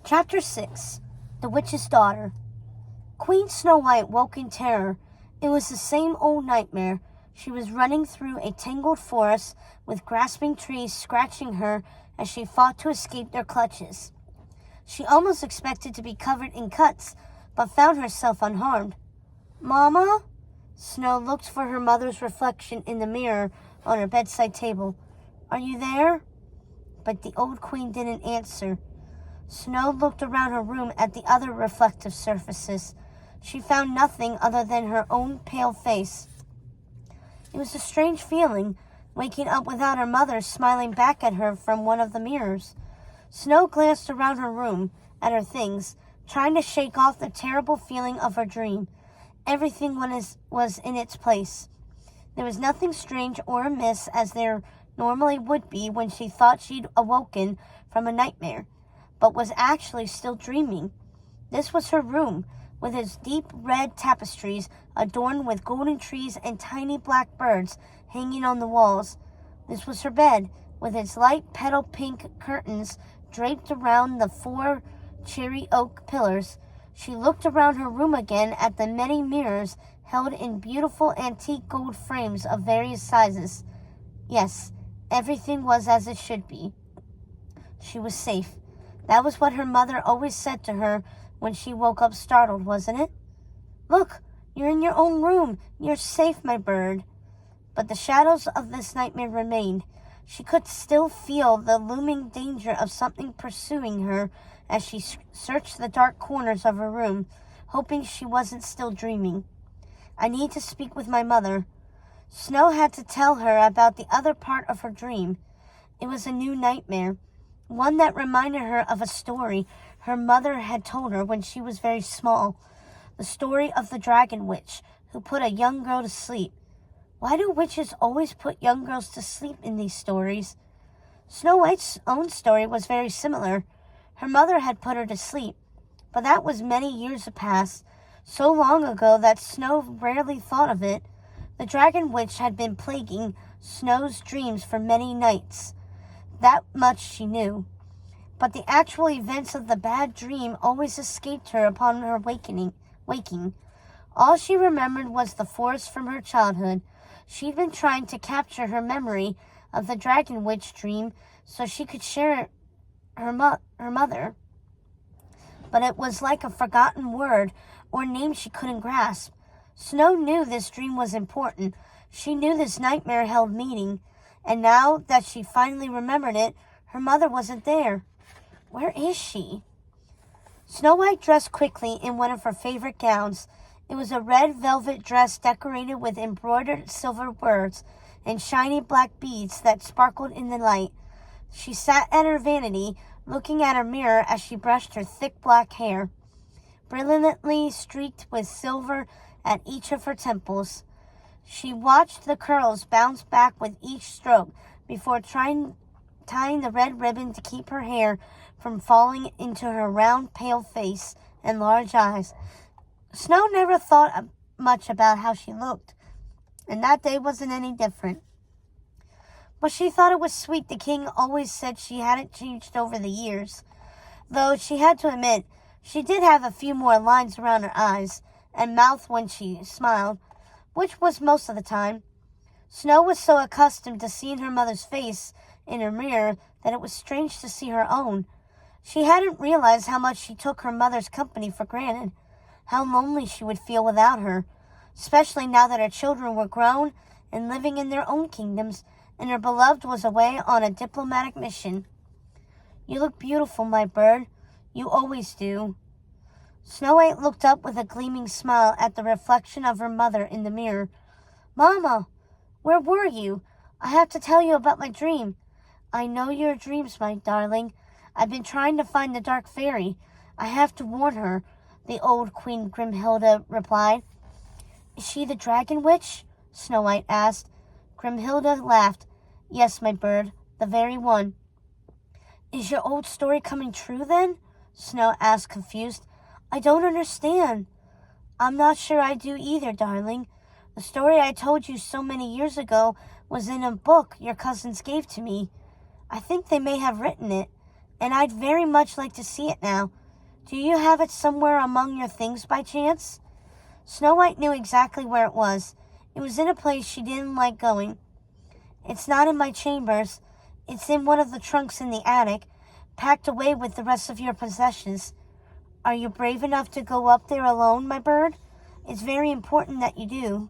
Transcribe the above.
Chapter 6. The Witch's Daughter. Queen Snow White woke in terror. It was the same old nightmare. She was running through a tangled forest with grasping trees scratching her as she fought to escape their clutches. She almost expected to be covered in cuts, but found herself unharmed. "Mama?" Snow looked for her mother's reflection in the mirror on her bedside table. "Are you there?" But the old queen didn't answer. Snow looked around her room at the other reflective surfaces. She found nothing other than her own pale face. It was a strange feeling, waking up without her mother smiling back at her from one of the mirrors. Snow glanced around her room, at her things, trying to shake off the terrible feeling of her dream. Everything was in its place. There was nothing strange or amiss as there normally would be when she thought she'd awoken from a nightmare, but was actually still dreaming. This was her room, with its deep red tapestries adorned with golden trees and tiny black birds hanging on the walls. This was her bed, with its light petal pink curtains draped around the 4 cherry oak pillars. She looked around her room again at the many mirrors held in beautiful antique gold frames of various sizes. Yes, everything was as it should be. She was safe. That was what her mother always said to her when she woke up startled, wasn't it? "Look, you're in your own room. You're safe, my bird." But the shadows of this nightmare remained. She could still feel the looming danger of something pursuing her as she searched the dark corners of her room, hoping she wasn't still dreaming. "I need to speak with my mother." Snow had to tell her about the other part of her dream. It was a new nightmare, one that reminded her of a story her mother had told her when she was very small. The story of the dragon witch who put a young girl to sleep. Why do witches always put young girls to sleep in these stories? Snow White's own story was very similar. Her mother had put her to sleep, but that was many years past, so long ago that Snow rarely thought of it. The dragon witch had been plaguing Snow's dreams for many nights. That much she knew. But the actual events of the bad dream always escaped her upon her waking. All she remembered was the forest from her childhood. She'd been trying to capture her memory of the dragon witch dream so she could share her mother. But it was like a forgotten word or name she couldn't grasp. Snow knew this dream was important. She knew this nightmare held meaning. And now that she finally remembered it, her mother wasn't there. Where is she? Snow White dressed quickly in one of her favorite gowns. It was a red velvet dress decorated with embroidered silver birds and shiny black beads that sparkled in the light. She sat at her vanity, looking at her mirror as she brushed her thick black hair, brilliantly streaked with silver at each of her temples. She watched the curls bounce back with each stroke before tying the red ribbon to keep her hair from falling into her round, pale face and large eyes. Snow never thought much about how she looked, and that day wasn't any different. But she thought it was sweet the king always said she hadn't changed over the years, though she had to admit she did have a few more lines around her eyes and mouth when she smiled, which was most of the time. Snow was so accustomed to seeing her mother's face in her mirror that it was strange to see her own. She hadn't realized how much she took her mother's company for granted, how lonely she would feel without her, especially now that her children were grown and living in their own kingdoms, and her beloved was away on a diplomatic mission. "You look beautiful, my bird. You always do." Snow White looked up with a gleaming smile at the reflection of her mother in the mirror. "Mama, where were you? I have to tell you about my dream." "I know your dreams, my darling. I've been trying to find the dark fairy. I have to warn her," the old Queen Grimhilda replied. "Is she the dragon witch?" Snow White asked. Grimhilda laughed. "Yes, my bird, the very one." "Is your old story coming true then?" Snow asked, confused. "I don't understand." "I'm not sure I do either, darling. The story I told you so many years ago was in a book your cousins gave to me. I think they may have written it, and I'd very much like to see it now. Do you have it somewhere among your things by chance? Snow White knew exactly where it was. It was in a place she didn't like going. It's not in my chambers. It's in one of the trunks in the attic, packed away with the rest of your possessions. Are you brave enough to go up there alone, my bird? It's very important that you do.